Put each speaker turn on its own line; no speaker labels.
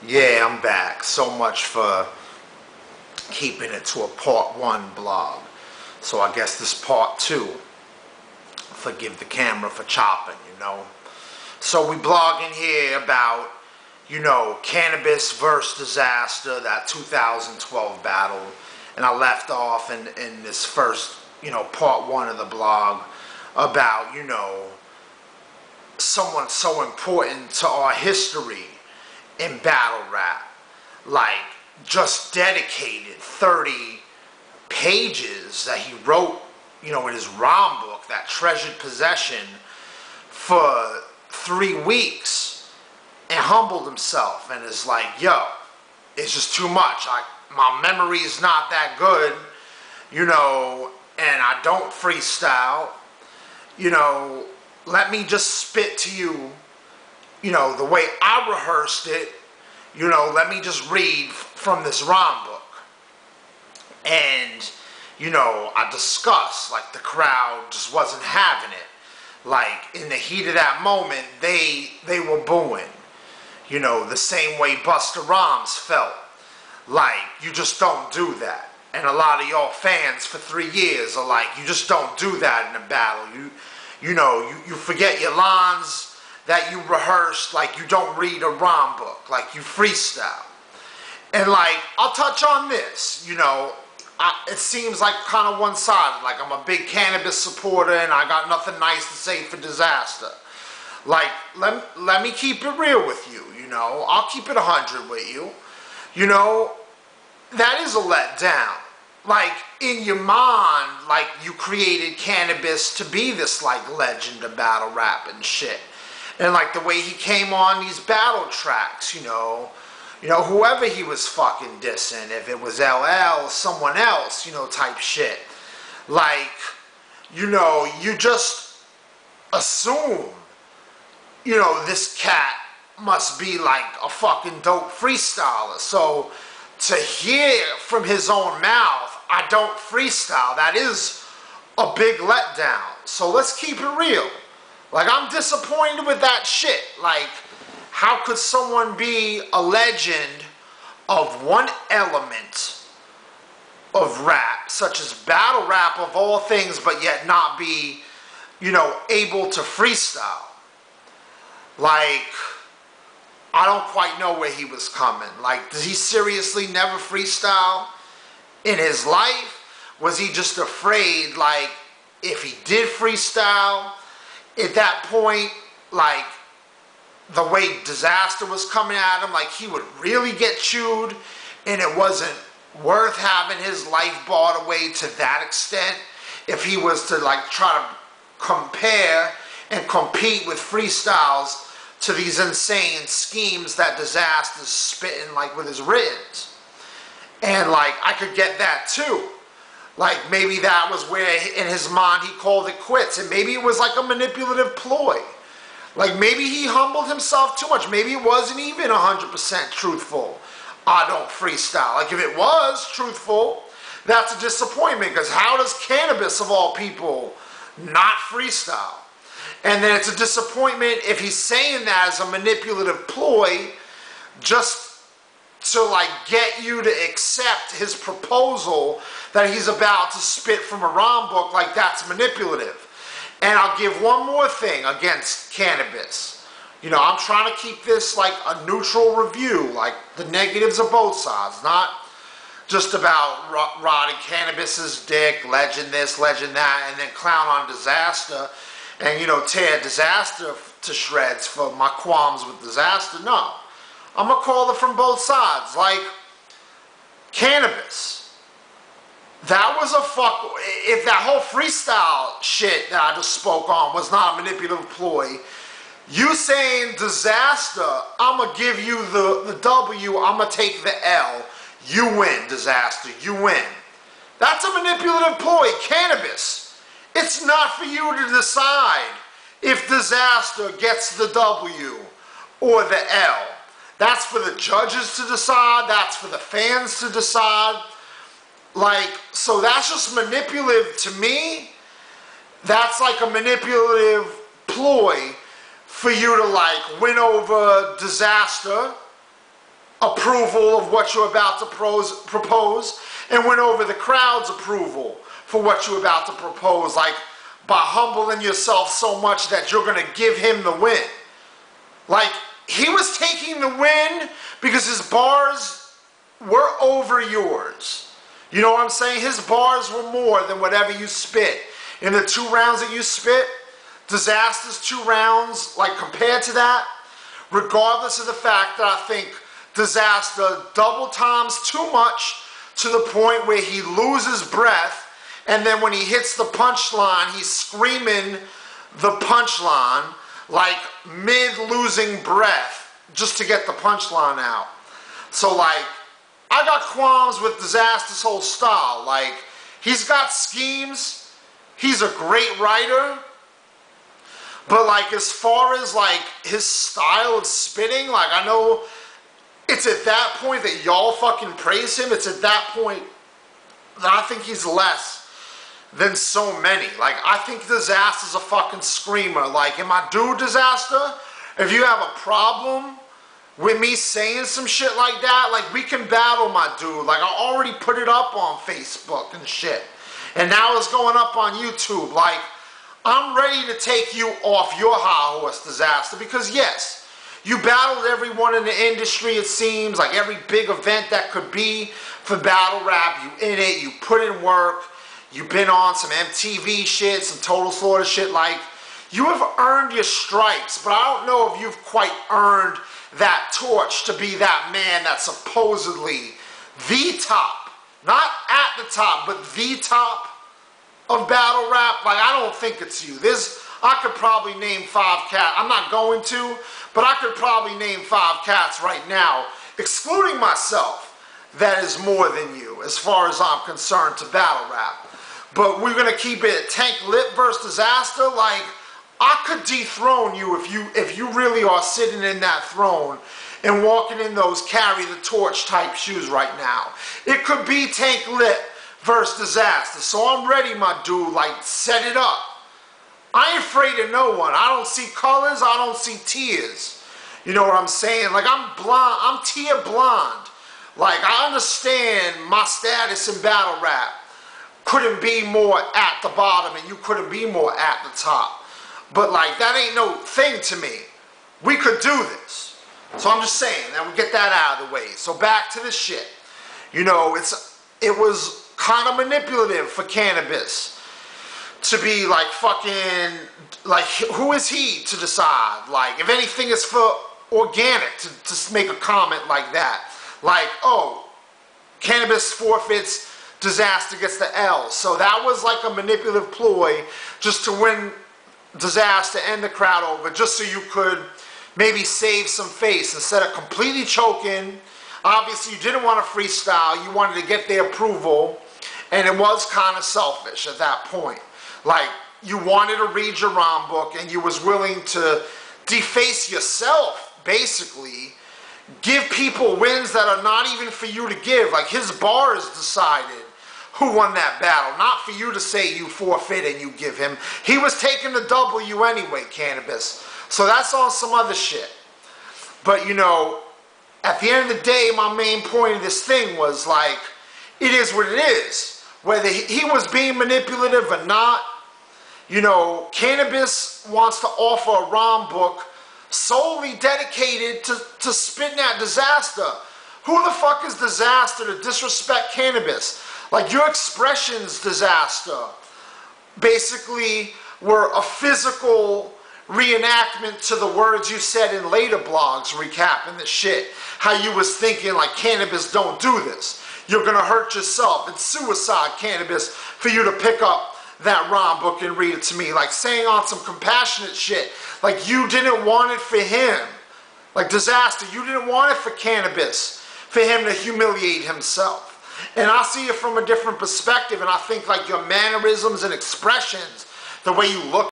Yeah, I'm back. So much for keeping it to a part 1 blog. So I guess this part 2. Forgive the camera for chopping, you know. So we blogging here about, you know, Canibus versus Dizaster, that 2012 battle. And I left off in this first, you know, part 1 of the blog about, you know, someone so important to our history in battle rap, like just dedicated 30 pages that he wrote, you know, in his rhyme book, that treasured possession, for 3 weeks, and humbled himself and is like, yo, it's just too much. My memory is not that good, you know, and I don't freestyle, you know, let me just spit to you, you know, the way I rehearsed it, you know, let me just read from this rhyme book. And, you know, I discussed, like, the crowd just wasn't having it. Like, in the heat of that moment, they were booing. You know, the same way Busta Rhymes felt. Like, you just don't do that. And a lot of y'all fans for 3 years are like, you just don't do that in a battle. You know, you forget your lines that you rehearsed, like you don't read a rhyme book, like you freestyle. And like, I'll touch on this, you know, it seems like kind of one-sided, like I'm a big Canibus supporter and I got nothing nice to say for Dizaster. Like, let me keep it real with you, you know, I'll keep it 100 with you. You know, that is a letdown. Like, in your mind, like, you created Canibus to be this, like, legend of battle rap and shit. And, like, the way he came on these battle tracks, you know, whoever he was fucking dissing, if it was LL, someone else, you know, type shit. Like, you know, you just assume, you know, this cat must be, like, a fucking dope freestyler. So, to hear from his own mouth, I don't freestyle, that is a big letdown. So let's keep it real. Like, I'm disappointed with that shit. Like, how could someone be a legend of one element of rap, such as battle rap of all things, but yet not be, you know, able to freestyle? Like, I don't quite know where he was coming. Like, did he seriously never freestyle in his life? Was he just afraid, like, if he did freestyle, at that point, like, the way Dizaster was coming at him, like, he would really get chewed, and it wasn't worth having his life bought away to that extent if he was to, like, try to compare and compete with freestyles to these insane schemes that Dizaster's spitting, like, with his writtens. And, like, I could get that too. Like, maybe that was where in his mind he called it quits, and maybe it was like a manipulative ploy. Like, maybe he humbled himself too much. Maybe it wasn't even 100% truthful. I don't freestyle. Like, if it was truthful, that's a disappointment, because how does Canibus, of all people, not freestyle? And then it's a disappointment if he's saying that as a manipulative ploy just to, like, get you to accept his proposal that he's about to spit from a rhyme book. Like, that's manipulative. And I'll give one more thing against Canibus. You know, I'm trying to keep this like a neutral review, like the negatives of both sides, not just about rotting Canibus's dick, legend this, legend that, and then clown on Dizaster and, you know, tear Dizaster to shreds for my qualms with Dizaster. No. I'm going to call it from both sides. Like, Canibus. That was a fuck. If that whole freestyle shit that I just spoke on was not a manipulative ploy, you saying Dizaster, I'm going to give you the W, I'm going to take the L. You win, Dizaster. You win. That's a manipulative ploy. Canibus. It's not for you to decide if Dizaster gets the W or the L. That's for the judges to decide. That's for the fans to decide. Like, so that's just manipulative to me. That's like a manipulative ploy for you to, like, win over Dizaster approval of what you're about to propose, and win over the crowd's approval for what you're about to propose, like by humbling yourself so much that you're going to give him the win. Like, he was taking the win because his bars were over yours. You know what I'm saying? His bars were more than whatever you spit. In the 2 rounds that you spit, Dizaster's 2 rounds, like compared to that, regardless of the fact that I think Dizaster double times too much to the point where he loses breath, and then when he hits the punchline, he's screaming the punchline like mid-losing breath just to get the punchline out. So like, I got qualms with Dizaster's whole style. Like, he's got schemes, he's a great writer, but like as far as like his style of spitting, like I know it's at that point that y'all fucking praise him. It's at that point that I think he's less than so many. Like, I think Dizaster's a fucking screamer. Like, and my dude Dizaster, if you have a problem with me saying some shit like that, like, we can battle, my dude. Like, I already put it up on Facebook and shit, and now it's going up on YouTube. Like, I'm ready to take you off your high horse, Dizaster, because yes, you battled everyone in the industry, it seems, like every big event that could be for battle rap, you in it, you put in work, you've been on some MTV shit, some Total Slaughter shit. Like, you have earned your stripes, but I don't know if you've quite earned that torch to be that man that's supposedly the top, not at the top, but the top of battle rap. Like, I don't think it's you. I could probably name 5 cats. I'm not going to, but I could probably name 5 cats right now, excluding myself, that is more than you, as far as I'm concerned, to battle rap. But we're gonna keep it Tank Lip versus Dizaster. Like, I could dethrone you if you really are sitting in that throne and walking in those carry the torch type shoes right now. It could be Tank Lip versus Dizaster. So I'm ready, my dude. Like, set it up. I ain't afraid of no one. I don't see colors, I don't see tears. You know what I'm saying? Like, I'm blonde, I'm tear blonde. Like, I understand my status in battle rap couldn't be more at the bottom and you couldn't be more at the top. But like, that ain't no thing to me. We could do this. So I'm just saying, that we get that out of the way. So back to this shit. You know, it was kind of manipulative for Canibus to be like fucking, like, who is he to decide? Like, if anything is for organic to make a comment like that. Like, oh, Canibus forfeits, Dizaster gets the L. So that was like a manipulative ploy just to win Dizaster and the crowd over, just so you could maybe save some face instead of completely choking. Obviously, you didn't want to freestyle. You wanted to get their approval, and it was kind of selfish at that point. Like, you wanted to read your rhyme book, and you was willing to deface yourself, basically, give people wins that are not even for you to give. Like, his bars decided who won that battle, not for you to say you forfeit and you give him. He was taking the W anyway, Canibus. So that's on some other shit. But, you know, at the end of the day, my main point of this thing was, like, it is what it is. Whether he was being manipulative or not, you know, Canibus wants to offer a rhyme book solely dedicated to spitting at Dizaster. Who the fuck is Dizaster to disrespect Canibus? Like, your expressions, Dizaster, basically were a physical reenactment to the words you said in later blogs recapping the shit. How you was thinking, like, Canibus, don't do this. You're gonna hurt yourself. It's suicide, Canibus, for you to pick up that rhyme book and read it to me. Like, saying on some compassionate shit. Like, you didn't want it for him. Like, Dizaster, you didn't want it for Canibus, for him to humiliate himself. And I see it from a different perspective, and I think, like, your mannerisms and expressions, the way you look